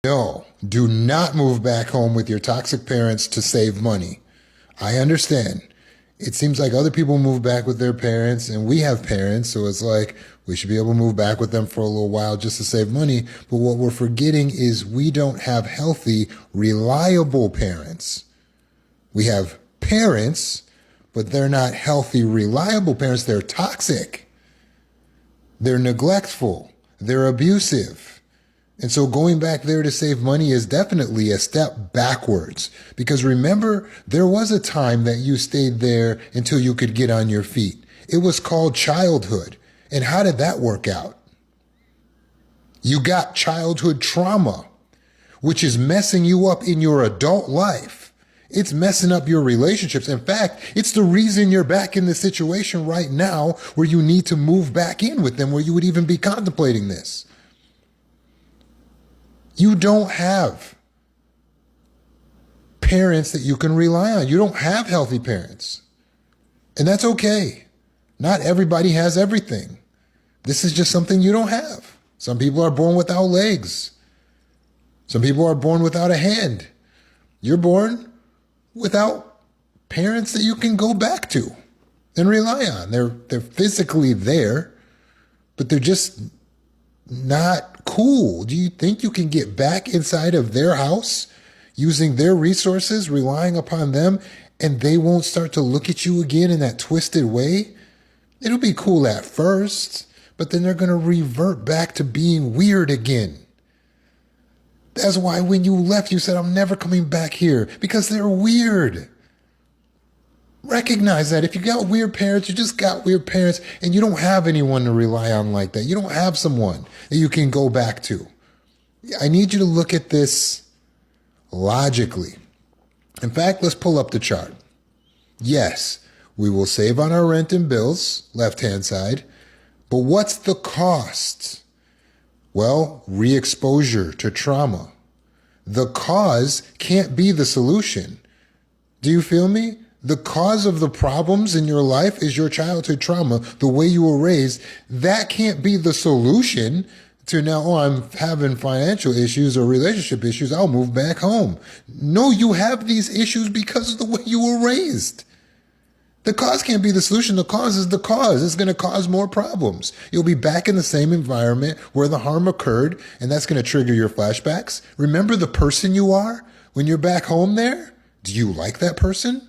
No, do not move back home with your toxic parents to save money. I understand. It seems like other people move back with their parents, and we have parents, so it's like we should be able to move back with them for a little while just to save money. But what we're forgetting is we don't have healthy, reliable parents. We have parents, but they're not healthy, reliable parents. They're toxic. They're neglectful. They're abusive. And so going back there to save money is definitely a step backwards. Because remember, there was a time that you stayed there until you could get on your feet. It was called childhood. And how did that work out? You got childhood trauma, which is messing you up in your adult life. It's messing up your relationships. In fact, it's the reason you're back in the situation right now where you need to move back in with them, where you would even be contemplating this. You don't have parents that you can rely on. You don't have healthy parents. And that's okay. Not everybody has everything. This is just something you don't have. Some people are born without legs. Some people are born without a hand. You're born without parents that you can go back to and rely on. They're physically there, but they're just not cool. Do you think you can get back inside of their house using their resources, relying upon them, and they won't start to look at you again in that twisted way? It'll be cool at first, but then they're going to revert back to being weird again. That's why when you left, you said, I'm never coming back here, because they're weird. Recognize that. If you got weird parents, you just got weird parents, and you don't have anyone to rely on like that. You don't have someone that you can go back to. I need you to look at this logically. In fact, let's pull up the chart. Yes, we will save on our rent and bills, left-hand side, but what's the cost? Well, re-exposure to trauma. The cause can't be the solution. Do you feel me? The cause of the problems in your life is your childhood trauma, the way you were raised. That can't be the solution to now, oh, I'm having financial issues or relationship issues, I'll move back home. No, you have these issues because of the way you were raised. The cause can't be the solution. The cause is the cause. It's going to cause more problems. You'll be back in the same environment where the harm occurred, and that's going to trigger your flashbacks. Remember the person you are when you're back home there? Do you like that person?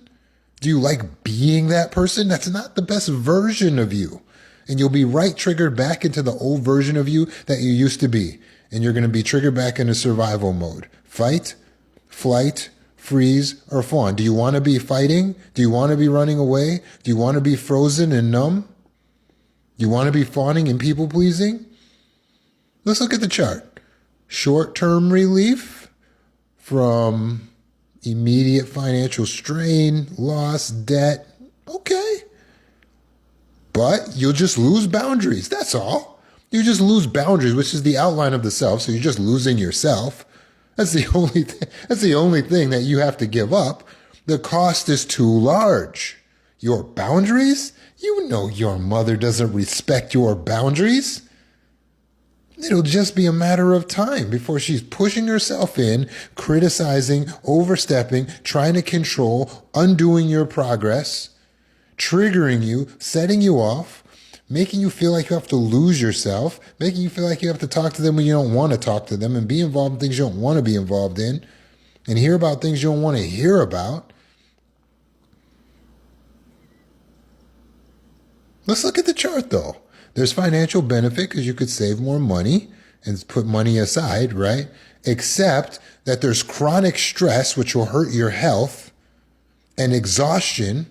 Do you like being that person? That's not the best version of you. And you'll be right triggered back into the old version of you that you used to be. And you're going to be triggered back into survival mode. Fight, flight, freeze, or fawn. Do you want to be fighting? Do you want to be running away? Do you want to be frozen and numb? Do you want to be fawning and people pleasing? Let's look at the chart. Short-term relief from immediate financial strain, loss, debt. Okay. But you'll just lose boundaries. That's all. You just lose boundaries, which is the outline of the self. So you're just losing yourself. That's the only thing that you have to give up. The cost is too large. Your boundaries? You know your mother doesn't respect your boundaries. It'll just be a matter of time before she's pushing herself in, criticizing, overstepping, trying to control, undoing your progress, triggering you, setting you off, making you feel like you have to lose yourself, making you feel like you have to talk to them when you don't want to talk to them and be involved in things you don't want to be involved in and hear about things you don't want to hear about. Let's look at the chart though. There's financial benefit because you could save more money and put money aside, right? Except that there's chronic stress, which will hurt your health, and exhaustion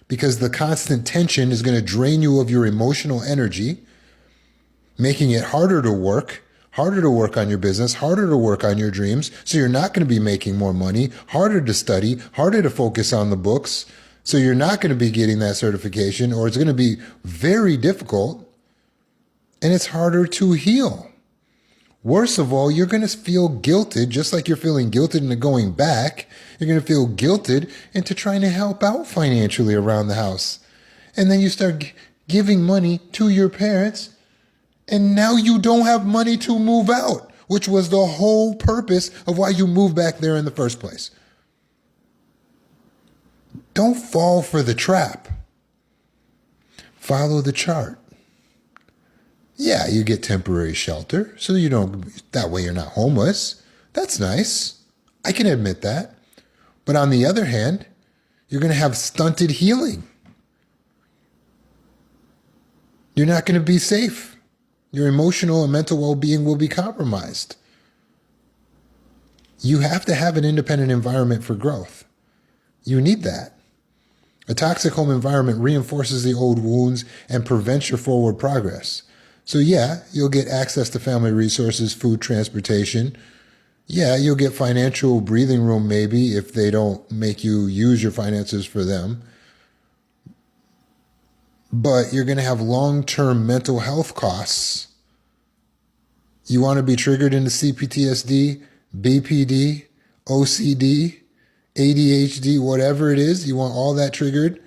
because the constant tension is going to drain you of your emotional energy, making it harder to work on your business, harder to work on your dreams. So you're not going to be making more money, harder to study, harder to focus on the books. So you're not going to be getting that certification, or it's going to be very difficult. And it's harder to heal. Worst of all, you're going to feel guilted, just like you're feeling guilted into going back. You're going to feel guilted into trying to help out financially around the house. And then you start giving money to your parents, and now you don't have money to move out. which was the whole purpose of why you moved back there in the first place. Don't fall for the trap. Follow the chart. Yeah, you get temporary shelter, so that way you're not homeless. That's nice. I can admit that. But on the other hand, you're going to have stunted healing. You're not going to be safe. Your emotional and mental well-being will be compromised. You have to have an independent environment for growth. You need that. A toxic home environment reinforces the old wounds and prevents your forward progress. So yeah, you'll get access to family resources, food, transportation. Yeah, you'll get financial breathing room maybe if they don't make you use your finances for them. But you're going to have long-term mental health costs. You want to be triggered into CPTSD, BPD, OCD, ADHD, whatever it is. You want all that triggered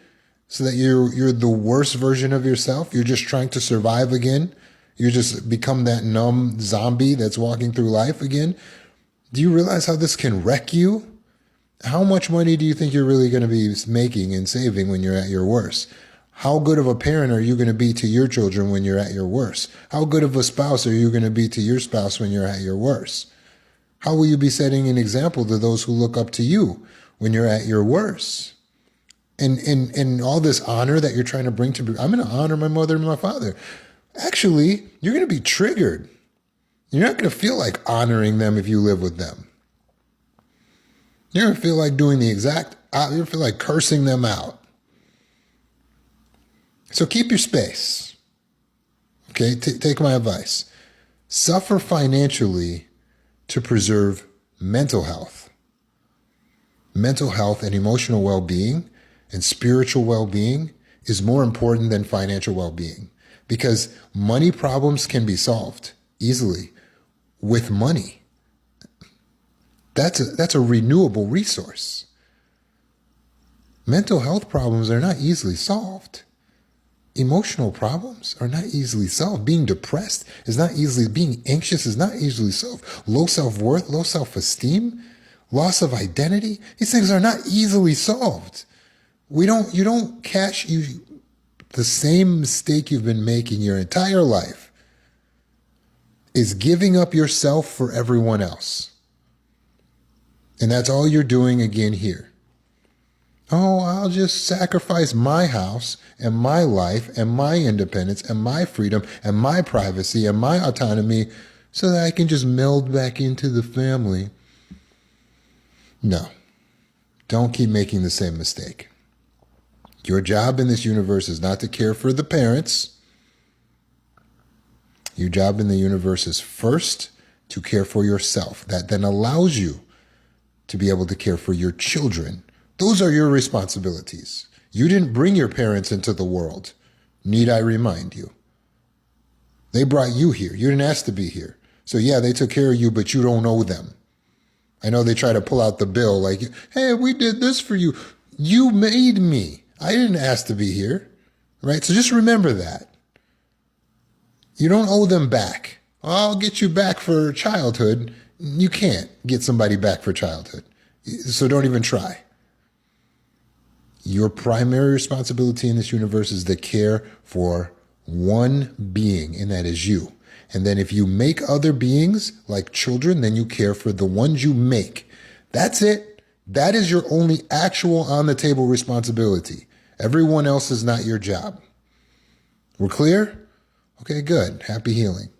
so that you're the worst version of yourself. You're just trying to survive again. You just become that numb zombie that's walking through life again. Do you realize how this can wreck you? How much money do you think you're really going to be making and saving when you're at your worst? How good of a parent are you going to be to your children when you're at your worst? How good of a spouse are you going to be to your spouse when you're at your worst? How will you be setting an example to those who look up to you when you're at your worst? And all this honor that you're trying to bring to, I'm going to honor my mother and my father. Actually, you're going to be triggered. You're not going to feel like honoring them if you live with them. You're going to feel like doing the exact, you're going to feel like cursing them out. So keep your space. Okay, take my advice. Suffer financially to preserve mental health. Mental health and emotional well-being and spiritual well-being is more important than financial well-being because money problems can be solved easily with money. That's a renewable resource. Mental health problems are not easily solved. Emotional problems are not easily solved. Being depressed is not easily, being anxious is not easily solved. Low self-worth, low self-esteem, loss of identity, these things are not easily solved. The same mistake you've been making your entire life is giving up yourself for everyone else. And that's all you're doing again here. Oh, I'll just sacrifice my house and my life and my independence and my freedom and my privacy and my autonomy so that I can just meld back into the family. No, don't keep making the same mistake. Your job in this universe is not to care for the parents. Your job in the universe is first to care for yourself. That then allows you to be able to care for your children. Those are your responsibilities. You didn't bring your parents into the world. Need I remind you? They brought you here. You didn't ask to be here. So yeah, they took care of you, but you don't owe them. I know they try to pull out the bill like, hey, we did this for you. You made me. I didn't ask to be here, right? So just remember that. You don't owe them back. I'll get you back for childhood. You can't get somebody back for childhood. So don't even try. Your primary responsibility in this universe is to care for one being, and that is you. And then if you make other beings like children, then you care for the ones you make. That's it. That is your only actual on the table responsibility. Everyone else is not your job. We're clear? Okay, good. Happy healing.